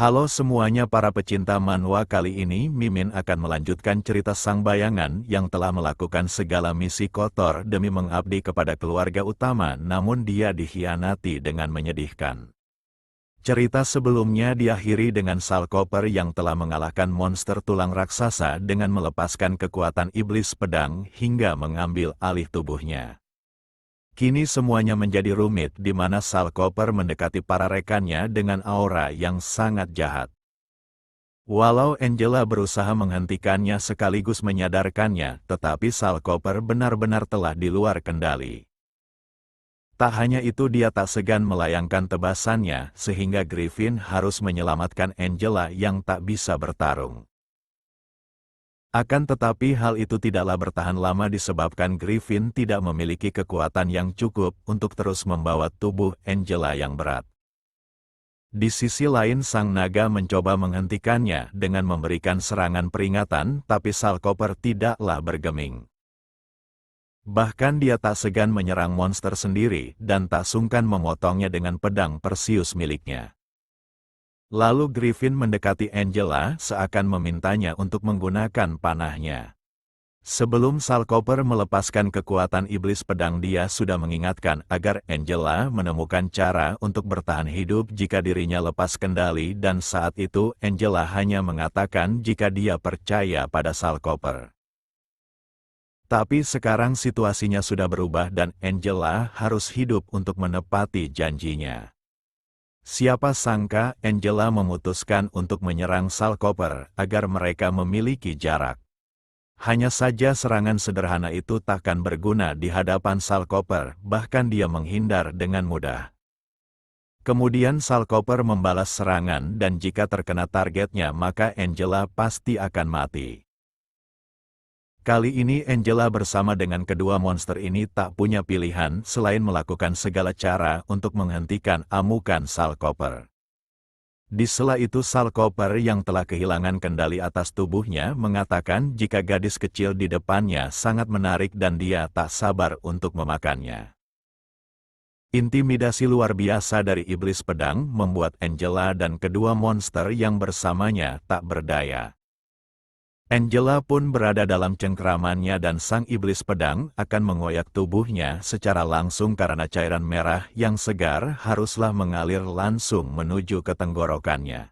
Halo semuanya para pecinta manhwa, kali ini Mimin akan melanjutkan cerita sang bayangan yang telah melakukan segala misi kotor demi mengabdi kepada keluarga utama, namun dia dikhianati dengan menyedihkan. Cerita sebelumnya diakhiri dengan Salkoper yang telah mengalahkan monster tulang raksasa dengan melepaskan kekuatan iblis pedang hingga mengambil alih tubuhnya. Kini semuanya menjadi rumit di mana Salkoper mendekati para rekannya dengan aura yang sangat jahat. Walau Angela berusaha menghentikannya sekaligus menyadarkannya, tetapi Salkoper benar-benar telah di luar kendali. Tak hanya itu, dia tak segan melayangkan tebasannya sehingga Griffin harus menyelamatkan Angela yang tak bisa bertarung. Akan tetapi hal itu tidaklah bertahan lama disebabkan Griffin tidak memiliki kekuatan yang cukup untuk terus membawa tubuh Angela yang berat. Di sisi lain sang naga mencoba menghentikannya dengan memberikan serangan peringatan, tapi Salkoper tidaklah bergeming. Bahkan dia tak segan menyerang monster sendiri dan tak sungkan memotongnya dengan pedang Perseus miliknya. Lalu Griffin mendekati Angela seakan memintanya untuk menggunakan panahnya. Sebelum Salkoper melepaskan kekuatan iblis pedang, dia sudah mengingatkan agar Angela menemukan cara untuk bertahan hidup jika dirinya lepas kendali, dan saat itu Angela hanya mengatakan jika dia percaya pada Salkoper. Tapi sekarang situasinya sudah berubah dan Angela harus hidup untuk menepati janjinya. Siapa sangka Angela memutuskan untuk menyerang Salkoper agar mereka memiliki jarak. Hanya saja serangan sederhana itu takkan berguna di hadapan Salkoper, bahkan dia menghindar dengan mudah. Kemudian Salkoper membalas serangan dan jika terkena targetnya maka Angela pasti akan mati. Kali ini Angela bersama dengan kedua monster ini tak punya pilihan selain melakukan segala cara untuk menghentikan amukan Salkoper. Di sela itu Salkoper yang telah kehilangan kendali atas tubuhnya mengatakan jika gadis kecil di depannya sangat menarik dan dia tak sabar untuk memakannya. Intimidasi luar biasa dari iblis pedang membuat Angela dan kedua monster yang bersamanya tak berdaya. Angela pun berada dalam cengkeramannya dan sang iblis pedang akan mengoyak tubuhnya secara langsung karena cairan merah yang segar haruslah mengalir langsung menuju ke tenggorokannya.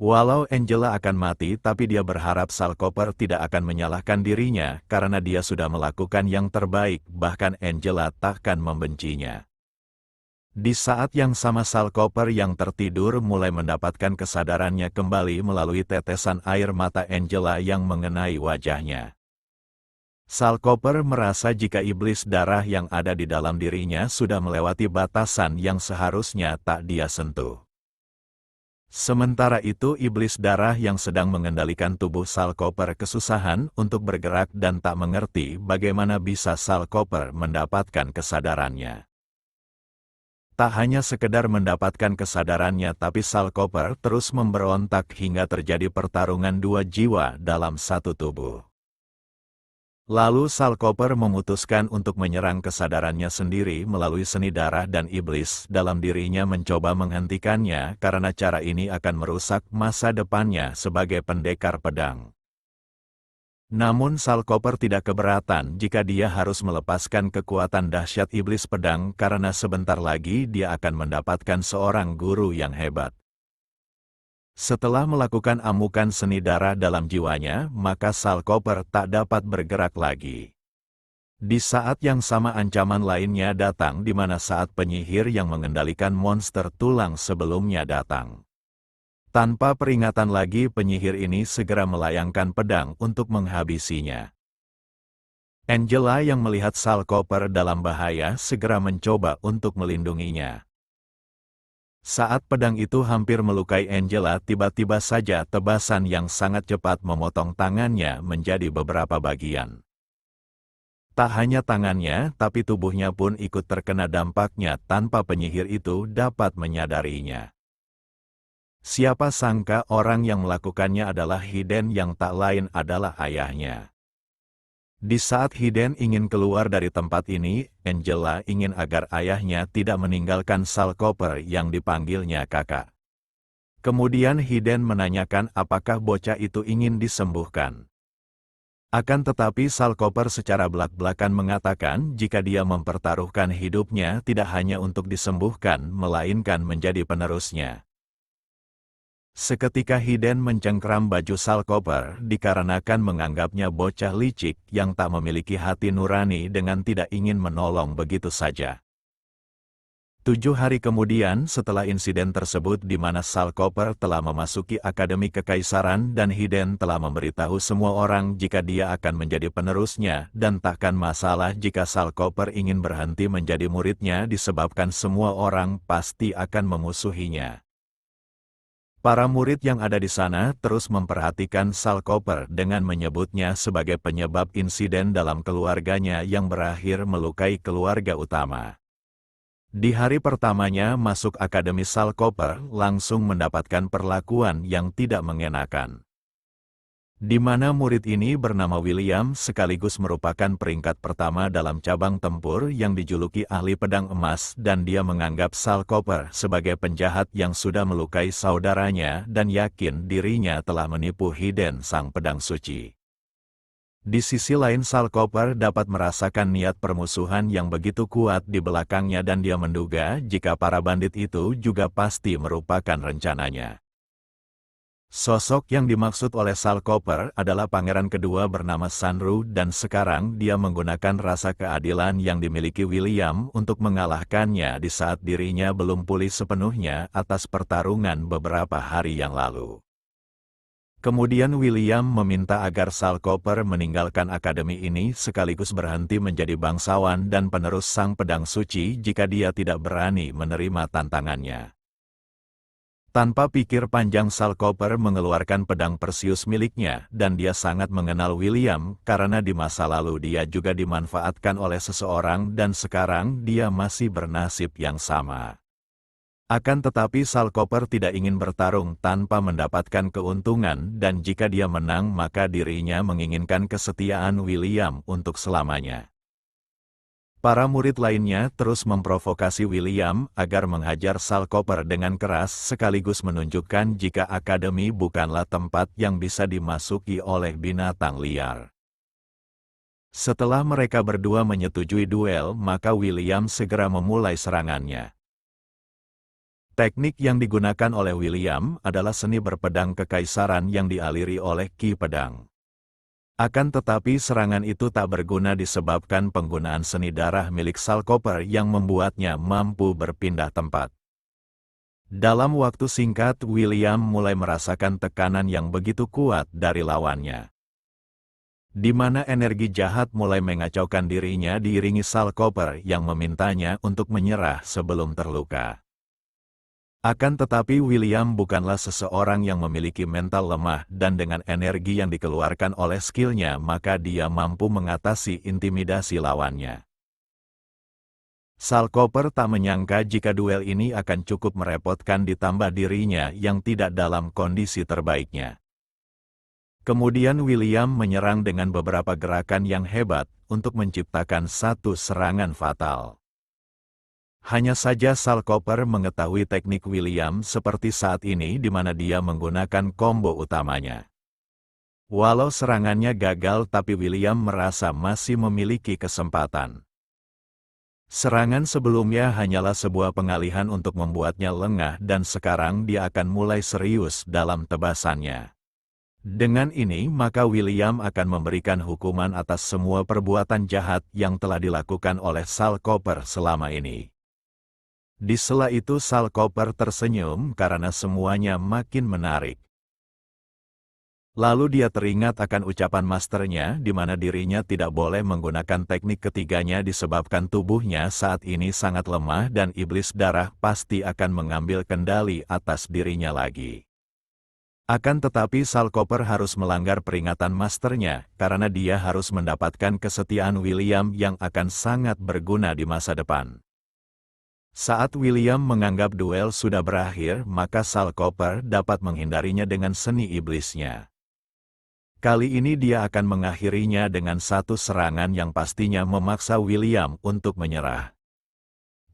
Walau Angela akan mati, tapi dia berharap Salkoper tidak akan menyalahkan dirinya karena dia sudah melakukan yang terbaik, bahkan Angela takkan membencinya. Di saat yang sama Salkoper yang tertidur mulai mendapatkan kesadarannya kembali melalui tetesan air mata Angela yang mengenai wajahnya. Salkoper merasa jika iblis darah yang ada di dalam dirinya sudah melewati batasan yang seharusnya tak dia sentuh. Sementara itu iblis darah yang sedang mengendalikan tubuh Salkoper kesusahan untuk bergerak dan tak mengerti bagaimana bisa Salkoper mendapatkan kesadarannya. Tak hanya sekedar mendapatkan kesadarannya, tapi Salkoper terus memberontak hingga terjadi pertarungan dua jiwa dalam satu tubuh. Lalu Salkoper memutuskan untuk menyerang kesadarannya sendiri melalui seni darah dan iblis dalam dirinya mencoba menghentikannya karena cara ini akan merusak masa depannya sebagai pendekar pedang. Namun Salkoper tidak keberatan jika dia harus melepaskan kekuatan dahsyat iblis pedang karena sebentar lagi dia akan mendapatkan seorang guru yang hebat. Setelah melakukan amukan seni darah dalam jiwanya, maka Salkoper tak dapat bergerak lagi. Di saat yang sama ancaman lainnya datang di mana saat penyihir yang mengendalikan monster tulang sebelumnya datang. Tanpa peringatan lagi penyihir ini segera melayangkan pedang untuk menghabisinya. Angela yang melihat Salkoper dalam bahaya segera mencoba untuk melindunginya. Saat pedang itu hampir melukai Angela, tiba-tiba saja tebasan yang sangat cepat memotong tangannya menjadi beberapa bagian. Tak hanya tangannya, tapi tubuhnya pun ikut terkena dampaknya tanpa penyihir itu dapat menyadarinya. Siapa sangka orang yang melakukannya adalah Hiden yang tak lain adalah ayahnya. Di saat Hiden ingin keluar dari tempat ini, Angela ingin agar ayahnya tidak meninggalkan Salkoper yang dipanggilnya kakak. Kemudian Hiden menanyakan apakah bocah itu ingin disembuhkan. Akan tetapi Salkoper secara belak-belakan mengatakan jika dia mempertaruhkan hidupnya tidak hanya untuk disembuhkan, melainkan menjadi penerusnya. Seketika Hiden mencengkram baju Salkoper dikarenakan menganggapnya bocah licik yang tak memiliki hati nurani dengan tidak ingin menolong begitu saja. 7 hari kemudian setelah insiden tersebut di mana Salkoper telah memasuki Akademi Kekaisaran dan Hiden telah memberitahu semua orang jika dia akan menjadi penerusnya dan takkan masalah jika Salkoper ingin berhenti menjadi muridnya disebabkan semua orang pasti akan memusuhinya. Para murid yang ada di sana terus memperhatikan Salkoper dengan menyebutnya sebagai penyebab insiden dalam keluarganya yang berakhir melukai keluarga utama. Di hari pertamanya masuk Akademi Salkoper langsung mendapatkan perlakuan yang tidak mengenakan. Di mana murid ini bernama William sekaligus merupakan peringkat pertama dalam cabang tempur yang dijuluki ahli pedang emas dan dia menganggap Salkoper sebagai penjahat yang sudah melukai saudaranya dan yakin dirinya telah menipu Hiden sang pedang suci. Di sisi lain Salkoper dapat merasakan niat permusuhan yang begitu kuat di belakangnya dan dia menduga jika para bandit itu juga pasti merupakan rencananya. Sosok yang dimaksud oleh Salkoper adalah pangeran kedua bernama Sanru dan sekarang dia menggunakan rasa keadilan yang dimiliki William untuk mengalahkannya di saat dirinya belum pulih sepenuhnya atas pertarungan beberapa hari yang lalu. Kemudian William meminta agar Salkoper meninggalkan akademi ini sekaligus berhenti menjadi bangsawan dan penerus sang pedang suci jika dia tidak berani menerima tantangannya. Tanpa pikir panjang Salkoper mengeluarkan pedang Perseus miliknya dan dia sangat mengenal William karena di masa lalu dia juga dimanfaatkan oleh seseorang dan sekarang dia masih bernasib yang sama. Akan tetapi Salkoper tidak ingin bertarung tanpa mendapatkan keuntungan dan jika dia menang maka dirinya menginginkan kesetiaan William untuk selamanya. Para murid lainnya terus memprovokasi William agar menghajar Salkoper dengan keras sekaligus menunjukkan jika akademi bukanlah tempat yang bisa dimasuki oleh binatang liar. Setelah mereka berdua menyetujui duel maka William segera memulai serangannya. Teknik yang digunakan oleh William adalah seni berpedang kekaisaran yang dialiri oleh ki pedang. Akan tetapi serangan itu tak berguna disebabkan penggunaan seni darah milik Salkoper yang membuatnya mampu berpindah tempat. Dalam waktu singkat William mulai merasakan tekanan yang begitu kuat dari lawannya. Di mana energi jahat mulai mengacaukan dirinya diiringi Salkoper yang memintanya untuk menyerah sebelum terluka. Akan tetapi William bukanlah seseorang yang memiliki mental lemah dan dengan energi yang dikeluarkan oleh skillnya maka dia mampu mengatasi intimidasi lawannya. Salkoper tak menyangka jika duel ini akan cukup merepotkan ditambah dirinya yang tidak dalam kondisi terbaiknya. Kemudian William menyerang dengan beberapa gerakan yang hebat untuk menciptakan satu serangan fatal. Hanya saja Salkoper mengetahui teknik William seperti saat ini di mana dia menggunakan combo utamanya. Walau serangannya gagal tapi William merasa masih memiliki kesempatan. Serangan sebelumnya hanyalah sebuah pengalihan untuk membuatnya lengah dan sekarang dia akan mulai serius dalam tebasannya. Dengan ini maka William akan memberikan hukuman atas semua perbuatan jahat yang telah dilakukan oleh Salkoper selama ini. Di sela itu Salkoper tersenyum karena semuanya makin menarik. Lalu dia teringat akan ucapan masternya di mana dirinya tidak boleh menggunakan teknik ketiganya disebabkan tubuhnya saat ini sangat lemah dan iblis darah pasti akan mengambil kendali atas dirinya lagi. Akan tetapi Salkoper harus melanggar peringatan masternya karena dia harus mendapatkan kesetiaan William yang akan sangat berguna di masa depan. Saat William menganggap duel sudah berakhir, maka Salkoper dapat menghindarinya dengan seni iblisnya. Kali ini dia akan mengakhirinya dengan satu serangan yang pastinya memaksa William untuk menyerah.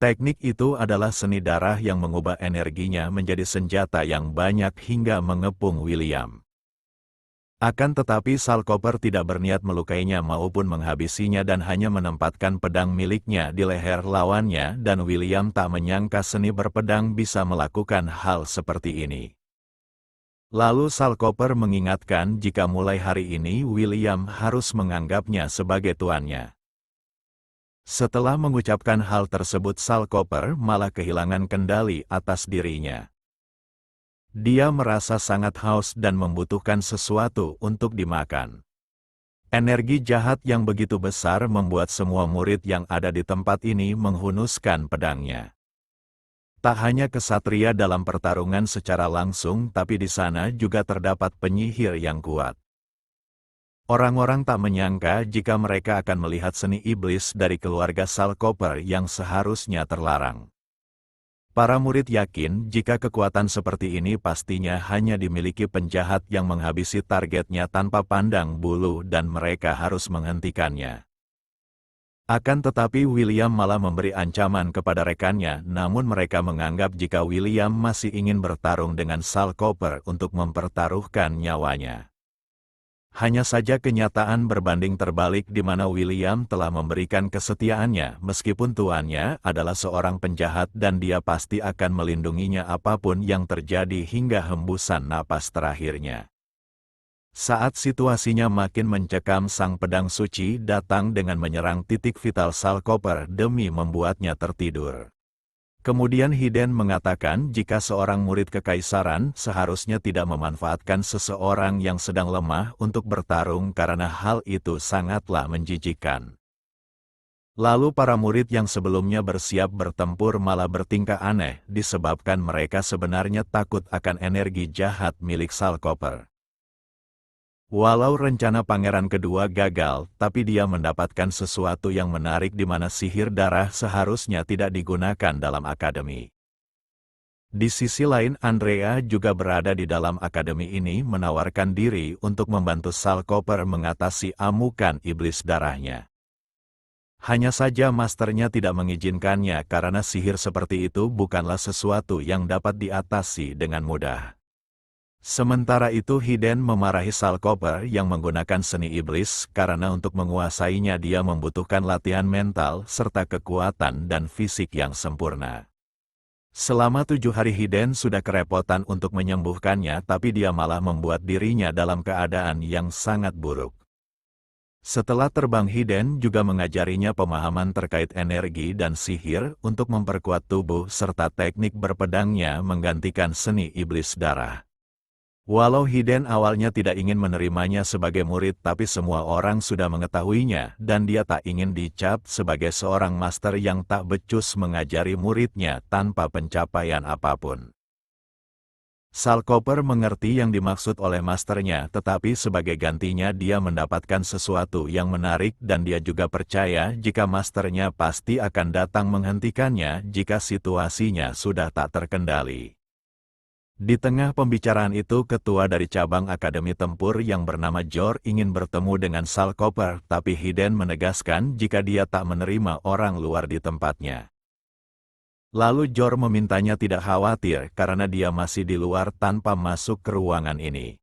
Teknik itu adalah seni darah yang mengubah energinya menjadi senjata yang banyak hingga mengepung William. Akan tetapi Salkoper tidak berniat melukainya maupun menghabisinya dan hanya menempatkan pedang miliknya di leher lawannya dan William tak menyangka seni berpedang bisa melakukan hal seperti ini. Lalu Salkoper mengingatkan jika mulai hari ini William harus menganggapnya sebagai tuannya. Setelah mengucapkan hal tersebut Salkoper malah kehilangan kendali atas dirinya. Dia merasa sangat haus dan membutuhkan sesuatu untuk dimakan. Energi jahat yang begitu besar membuat semua murid yang ada di tempat ini menghunuskan pedangnya. Tak hanya kesatria dalam pertarungan secara langsung tapi di sana juga terdapat penyihir yang kuat. Orang-orang tak menyangka jika mereka akan melihat seni iblis dari keluarga Salkoper yang seharusnya terlarang. Para murid yakin jika kekuatan seperti ini pastinya hanya dimiliki penjahat yang menghabisi targetnya tanpa pandang bulu dan mereka harus menghentikannya. Akan tetapi William malah memberi ancaman kepada rekannya, namun mereka menganggap jika William masih ingin bertarung dengan Salkoper untuk mempertaruhkan nyawanya. Hanya saja kenyataan berbanding terbalik di mana William telah memberikan kesetiaannya meskipun tuannya adalah seorang penjahat dan dia pasti akan melindunginya apapun yang terjadi hingga hembusan napas terakhirnya. Saat situasinya makin mencekam sang pedang suci datang dengan menyerang titik vital Salkoper demi membuatnya tertidur. Kemudian Hiden mengatakan jika seorang murid kekaisaran seharusnya tidak memanfaatkan seseorang yang sedang lemah untuk bertarung karena hal itu sangatlah menjijikkan. Lalu para murid yang sebelumnya bersiap bertempur malah bertingkah aneh disebabkan mereka sebenarnya takut akan energi jahat milik Salkoper. Walau rencana pangeran kedua gagal, tapi dia mendapatkan sesuatu yang menarik di mana sihir darah seharusnya tidak digunakan dalam akademi. Di sisi lain Andrea juga berada di dalam akademi ini menawarkan diri untuk membantu Salkoper mengatasi amukan iblis darahnya. Hanya saja masternya tidak mengizinkannya karena sihir seperti itu bukanlah sesuatu yang dapat diatasi dengan mudah. Sementara itu Hiden memarahi Salkoper yang menggunakan seni iblis karena untuk menguasainya dia membutuhkan latihan mental serta kekuatan dan fisik yang sempurna. Selama 7 hari Hiden sudah kerepotan untuk menyembuhkannya tapi dia malah membuat dirinya dalam keadaan yang sangat buruk. Setelah terbang Hiden juga mengajarinya pemahaman terkait energi dan sihir untuk memperkuat tubuh serta teknik berpedangnya menggantikan seni iblis darah. Walau Hiden awalnya tidak ingin menerimanya sebagai murid tapi semua orang sudah mengetahuinya dan dia tak ingin dicap sebagai seorang master yang tak becus mengajari muridnya tanpa pencapaian apapun. Salkoper mengerti yang dimaksud oleh masternya tetapi sebagai gantinya dia mendapatkan sesuatu yang menarik dan dia juga percaya jika masternya pasti akan datang menghentikannya jika situasinya sudah tak terkendali. Di tengah pembicaraan itu ketua dari cabang Akademi Tempur yang bernama Jor ingin bertemu dengan Salkoper tapi Hiden menegaskan jika dia tak menerima orang luar di tempatnya. Lalu Jor memintanya tidak khawatir karena dia masih di luar tanpa masuk ke ruangan ini.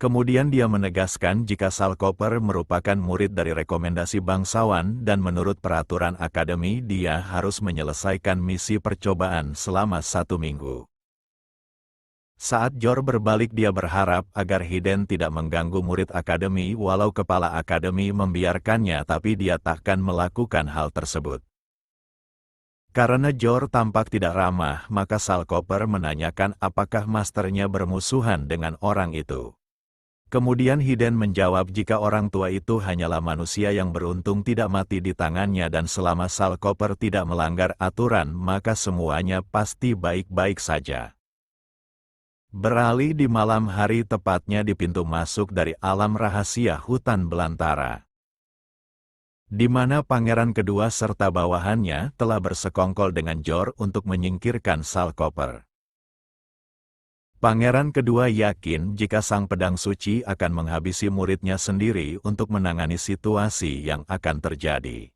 Kemudian dia menegaskan jika Salkoper merupakan murid dari rekomendasi bangsawan dan menurut peraturan akademi dia harus menyelesaikan misi percobaan selama 1 minggu. Saat Jor berbalik dia berharap agar Hiden tidak mengganggu murid akademi walau kepala akademi membiarkannya tapi dia takkan melakukan hal tersebut. Karena Jor tampak tidak ramah maka Salkoper menanyakan apakah masternya bermusuhan dengan orang itu. Kemudian Hiden menjawab jika orang tua itu hanyalah manusia yang beruntung tidak mati di tangannya dan selama Salkoper tidak melanggar aturan maka semuanya pasti baik-baik saja. Beralih di malam hari tepatnya di pintu masuk dari alam rahasia hutan belantara. Di mana pangeran kedua serta bawahannya telah bersekongkol dengan Jor untuk menyingkirkan Salkoper. Pangeran kedua yakin jika sang pedang suci akan menghabisi muridnya sendiri untuk menangani situasi yang akan terjadi.